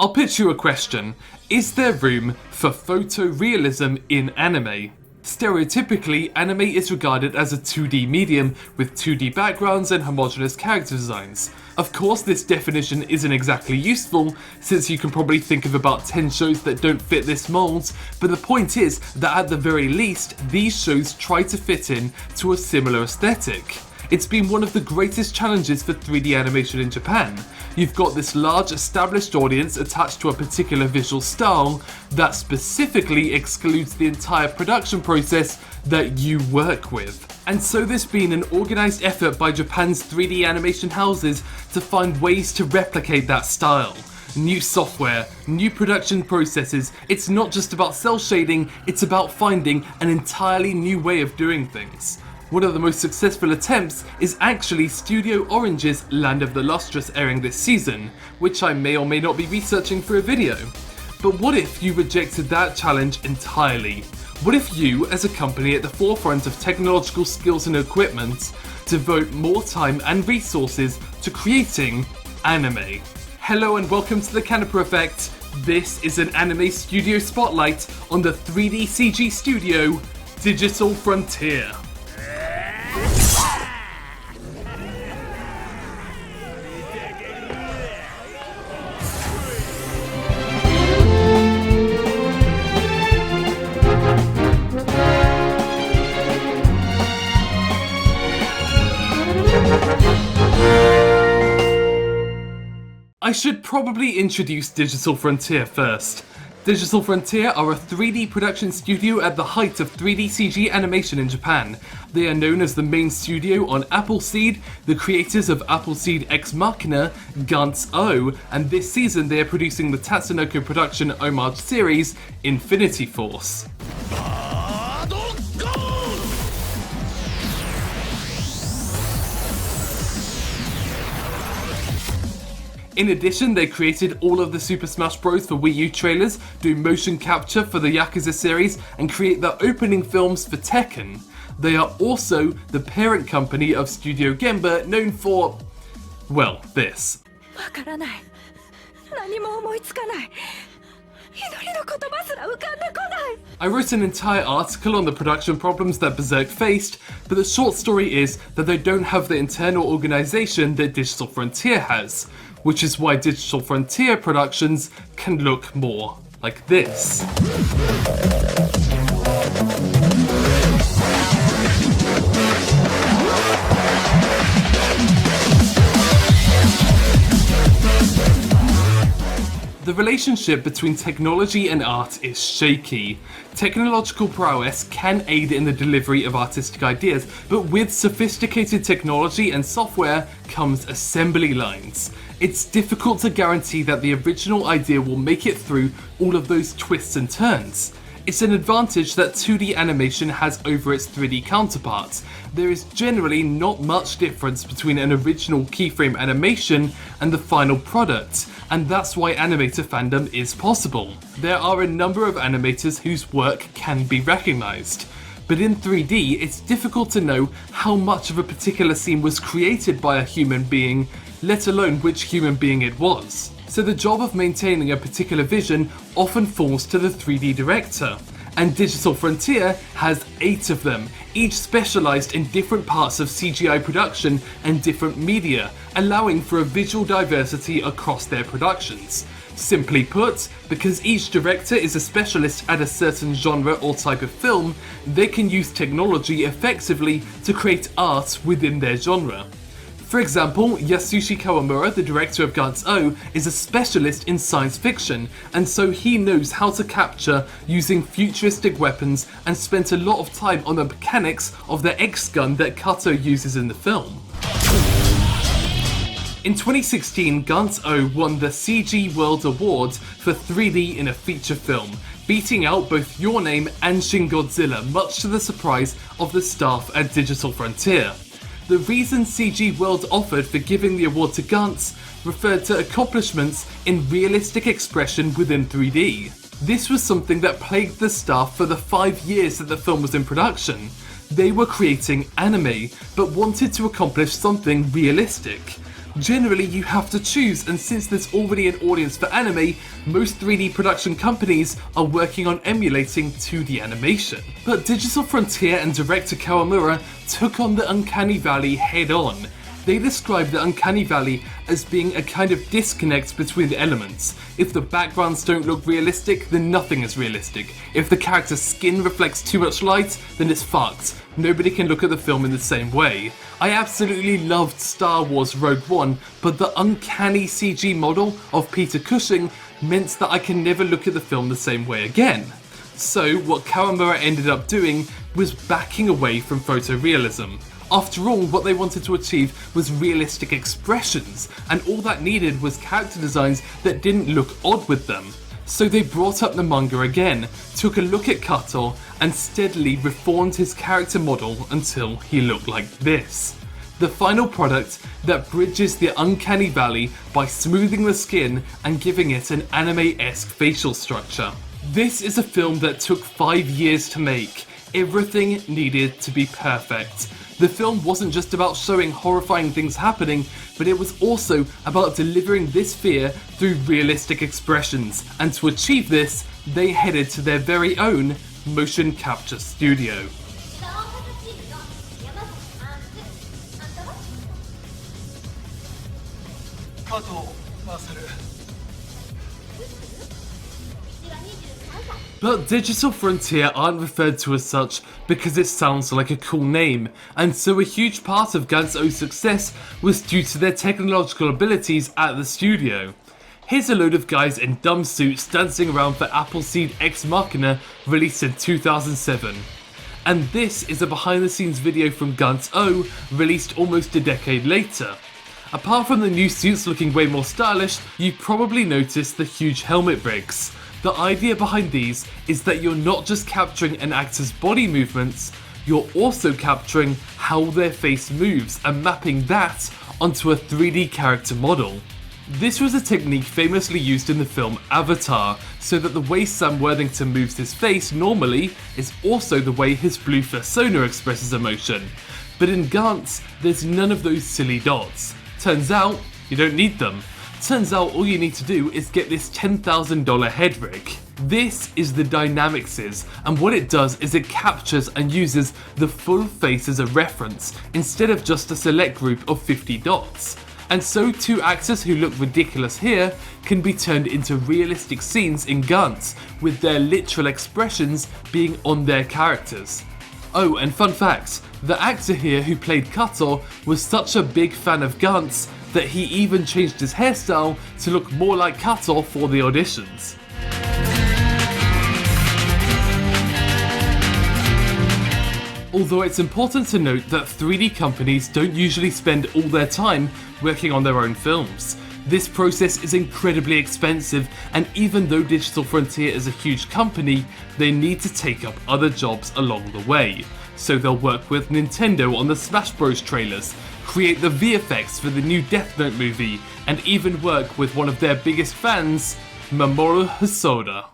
I'll pitch you a question. Is there room for photorealism in anime? Stereotypically, anime is regarded as a 2D medium with 2D backgrounds and homogeneous character designs. Of course, this definition isn't exactly useful, since you can probably think of about 10 shows that don't fit this mold, but the point is that at the very least, these shows try to fit in to a similar aesthetic. It's been one of the greatest challenges for 3D animation in Japan. You've got this large established audience attached to a particular visual style that specifically excludes the entire production process that you work with. And so there's been an organised effort by Japan's 3D animation houses to find ways to replicate that style. New software, new production processes. It's not just about cel shading, it's about finding an entirely new way of doing things. One of the most successful attempts is actually Studio Orange's Land of the Lustrous airing this season, which I may or may not be researching for a video. But what if you rejected that challenge entirely? What if you, as a company at the forefront of technological skills and equipment, devote more time and resources to creating anime? Hello and welcome to the Canipa Effect. This is an anime studio spotlight on the 3D CG studio, Digital Frontier. I should probably introduce Digital Frontier first. Digital Frontier are a 3D production studio at the height of 3D CG animation in Japan. They are known as the main studio on Appleseed, the creators of Appleseed Ex-Machina, Gantz, and this season they are producing the Tatsunoko production homage series, Infini-T Force. In addition, they created all of the Super Smash Bros. For Wii U trailers, do motion capture for the Yakuza series, and create the opening films for TEKKEN. They are also the parent company of Studio Gemba, known for, well, this. I wrote an entire article on the production problems that Berserk faced, but the short story is that they don't have the internal organisation that Digital Frontier has, which is why Digital Frontier productions can look more like this. The relationship between technology and art is shaky. Technological prowess can aid in the delivery of artistic ideas, but with sophisticated technology and software comes assembly lines. It's difficult to guarantee that the original idea will make it through all of those twists and turns. It's an advantage that 2D animation has over its 3D counterparts. There is generally not much difference between an original keyframe animation and the final product, and that's why animator fandom is possible. There are a number of animators whose work can be recognized. But in 3D, it's difficult to know how much of a particular scene was created by a human being, let alone which human being it was. So the job of maintaining a particular vision often falls to the 3D director, and Digital Frontier has 8 of them, each specialised in different parts of CGI production and different media, allowing for a visual diversity across their productions. Simply put, because each director is a specialist at a certain genre or type of film, they can use technology effectively to create art within their genre. For example, Yasushi Kawamura, the director of Gantz, is a specialist in science fiction, and so he knows how to capture using futuristic weapons and spent a lot of time on the mechanics of the X gun that Kato uses in the film. In 2016, Gantz won the CG World Award for 3D in a feature film, beating out both Your Name and Shin Godzilla, much to the surprise of the staff at Digital Frontier. The reason CG World offered for giving the award to Gantz referred to accomplishments in realistic expression within 3D. This was something that plagued the staff for the 5 years that the film was in production. They were creating anime, but wanted to accomplish something realistic. Generally, you have to choose, and since there's already an audience for anime, most 3D production companies are working on emulating 2D animation. But Digital Frontier and director Kawamura took on the Uncanny Valley head on. They described the Uncanny Valley as being a kind of disconnect between the elements. If the backgrounds don't look realistic, then nothing is realistic. If the character's skin reflects too much light, then it's fucked. Nobody can look at the film in the same way. I absolutely loved Star Wars Rogue One, but the uncanny CG model of Peter Cushing meant that I can never look at the film the same way again. So what Kawamura ended up doing was backing away from photorealism. After all, what they wanted to achieve was realistic expressions, and all that needed was character designs that didn't look odd with them. So they brought up the manga again, took a look at Kato, and steadily reformed his character model until he looked like this. The final product that bridges the Uncanny Valley by smoothing the skin and giving it an anime-esque facial structure. This is a film that took 5 years to make. Everything needed to be perfect. The film wasn't just about showing horrifying things happening, but it was also about delivering this fear through realistic expressions, and to achieve this, they headed to their very own motion capture studio. But Digital Frontier aren't referred to as such because it sounds like a cool name, and so a huge part of Gantz's success was due to their technological abilities at the studio. Here's a load of guys in dumb suits dancing around for Appleseed Ex-Machina, released in 2007. And this is a behind the scenes video from Gantz, released almost a decade later. Apart from the new suits looking way more stylish, you've probably noticed the huge helmet rigs. The idea behind these is that you're not just capturing an actor's body movements, you're also capturing how their face moves and mapping that onto a 3D character model. This was a technique famously used in the film Avatar, so that the way Sam Worthington moves his face normally is also the way his blue persona expresses emotion. But in Gantz, there's none of those silly dots. Turns out, you don't need them. Turns out all you need to do is get this $10,000 head rig. This is the Dynamics, and what it does is it captures and uses the full face as a reference, instead of just a select group of 50 dots. And so 2 actors who look ridiculous here can be turned into realistic scenes in Gantz, with their literal expressions being on their characters. Oh, and fun fact, the actor here who played Kato was such a big fan of Gantz that he even changed his hairstyle to look more like Kato for the auditions. Although it's important to note that 3D companies don't usually spend all their time working on their own films. This process is incredibly expensive, and even though Digital Frontier is a huge company, they need to take up other jobs along the way. So they'll work with Nintendo on the Smash Bros trailers, create the VFX for the new Death Note movie, and even work with one of their biggest fans, Mamoru Hosoda.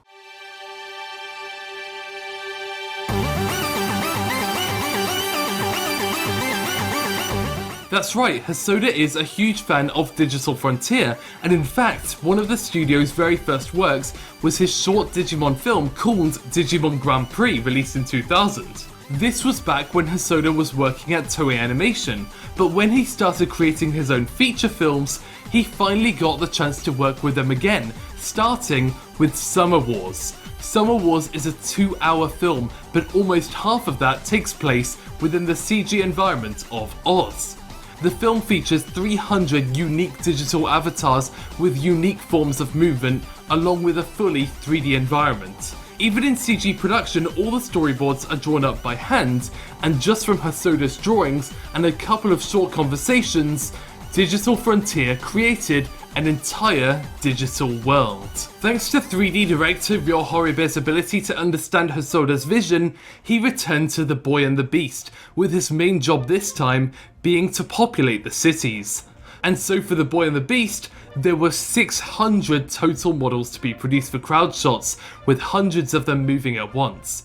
That's right, Hosoda is a huge fan of Digital Frontier, and in fact, one of the studio's very first works was his short Digimon film called Digimon Grand Prix, released in 2000. This was back when Hosoda was working at Toei Animation, but when he started creating his own feature films, he finally got the chance to work with them again, starting with Summer Wars. Summer Wars is a 2-hour film, but almost half of that takes place within the CG environment of Oz. The film features 300 unique digital avatars with unique forms of movement, along with a fully 3D environment. Even in CG production, all the storyboards are drawn up by hand, and just from Hosoda's drawings and a couple of short conversations, Digital Frontier created an entire digital world. Thanks to 3D director Ryo Horibe's ability to understand Hosoda's vision, he returned to The Boy and the Beast, with his main job this time being to populate the cities. And so for The Boy and the Beast, there were 600 total models to be produced for crowd shots, with hundreds of them moving at once.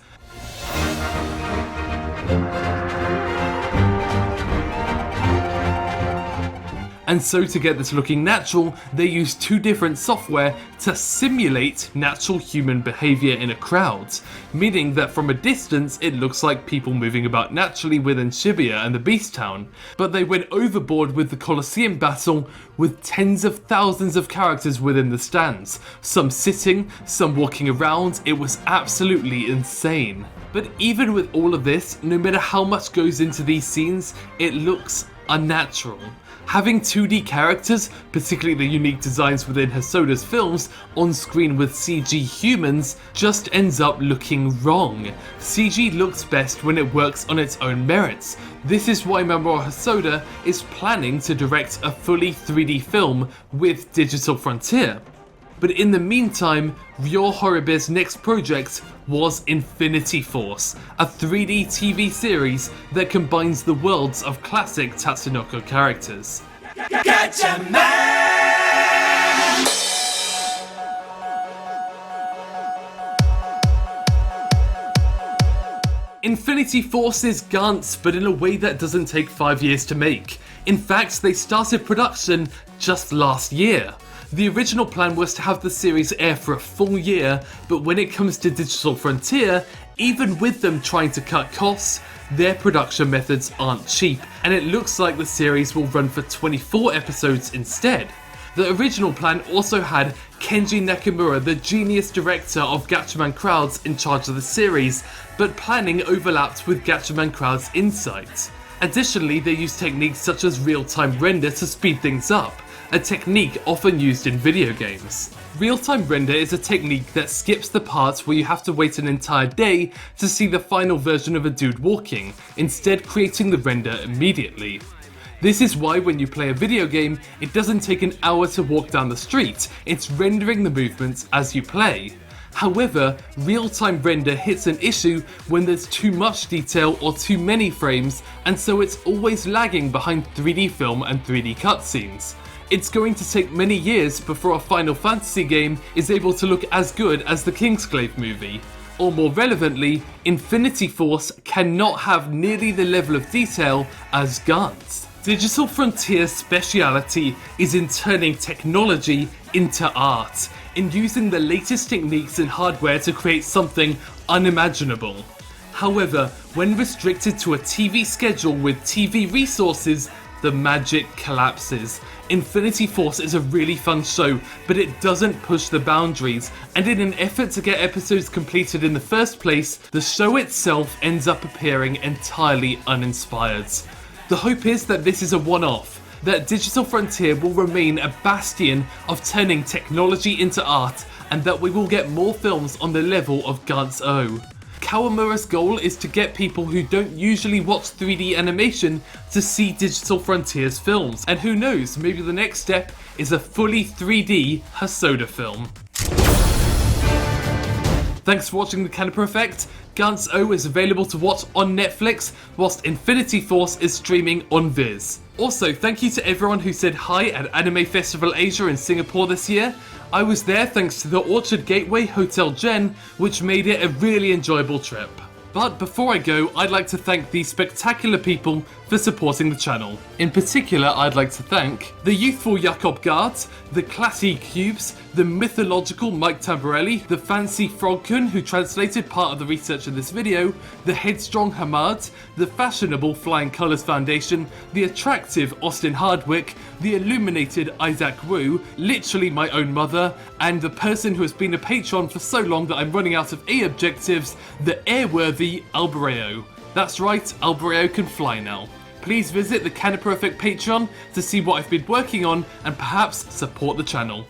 And so to get this looking natural, they used 2 different software to simulate natural human behaviour in a crowd, meaning that from a distance it looks like people moving about naturally within Shibuya and the Beast Town, but they went overboard with the Colosseum battle with tens of thousands of characters within the stands, some sitting, some walking around. It was absolutely insane. But even with all of this, no matter how much goes into these scenes, it looks unnatural. Having 2D characters, particularly the unique designs within Hosoda's films, on screen with CG humans just ends up looking wrong. CG looks best when it works on its own merits. This is why Mamoru Hosoda is planning to direct a fully 3D film with Digital Frontier. But in the meantime, Ryo Horibe's next project was Infini-T Force, a 3D TV series that combines the worlds of classic Tatsunoko characters. Gatchaman! Infini-T Force is Gantz, but in a way that doesn't take 5 years to make. In fact, they started production just last year. The original plan was to have the series air for a full year, but when it comes to Digital Frontier, even with them trying to cut costs, their production methods aren't cheap, and it looks like the series will run for 24 episodes instead. The original plan also had Kenji Nakamura, the genius director of Gatchaman Crowds, in charge of the series, but planning overlapped with Gatchaman Crowds' insight. Additionally, they used techniques such as real-time render to speed things up, a technique often used in video games. Real-time render is a technique that skips the parts where you have to wait an entire day to see the final version of a dude walking, instead creating the render immediately. This is why when you play a video game, it doesn't take an hour to walk down the street, it's rendering the movements as you play. However, real-time render hits an issue when there's too much detail or too many frames, and so it's always lagging behind 3D film and 3D cutscenes. It's going to take many years before a Final Fantasy game is able to look as good as the Kingsglaive movie. Or more relevantly, Infini-T Force cannot have nearly the level of detail as Gantz. Digital Frontier's speciality is in turning technology into art, in using the latest techniques and hardware to create something unimaginable. However, when restricted to a TV schedule with TV resources, the magic collapses. Infini-T Force is a really fun show, but it doesn't push the boundaries, and in an effort to get episodes completed in the first place, the show itself ends up appearing entirely uninspired. The hope is that this is a one-off, that Digital Frontier will remain a bastion of turning technology into art, and that we will get more films on the level of Gantz O. Kawamura's goal is to get people who don't usually watch 3D animation to see Digital Frontier's films, and who knows, maybe the next step is a fully 3D Hosoda film. Thanks for watching the Canipa Effect. Gantz O is available to watch on Netflix, whilst Infini-T Force is streaming on Viz. Also, thank you to everyone who said hi at Anime Festival Asia in Singapore this year. I was there thanks to the Orchard Gateway Hotel Gen, which made it a really enjoyable trip. But before I go, I'd like to thank these spectacular people for supporting the channel. In particular, I'd like to thank the youthful Jakob Gard, the classy Cubes, the mythological Mike Tamborelli, the fancy Frogkun who translated part of the research in this video, the headstrong Hamad, the fashionable Flying Colours Foundation, the attractive Austin Hardwick, the illuminated Isaac Wu, literally my own mother, and the person who has been a patron for so long that I'm running out of A objectives, the airworthy Albereo. That's right, Albereo can fly now. Please visit the Canipa Effect Patreon to see what I've been working on and perhaps support the channel.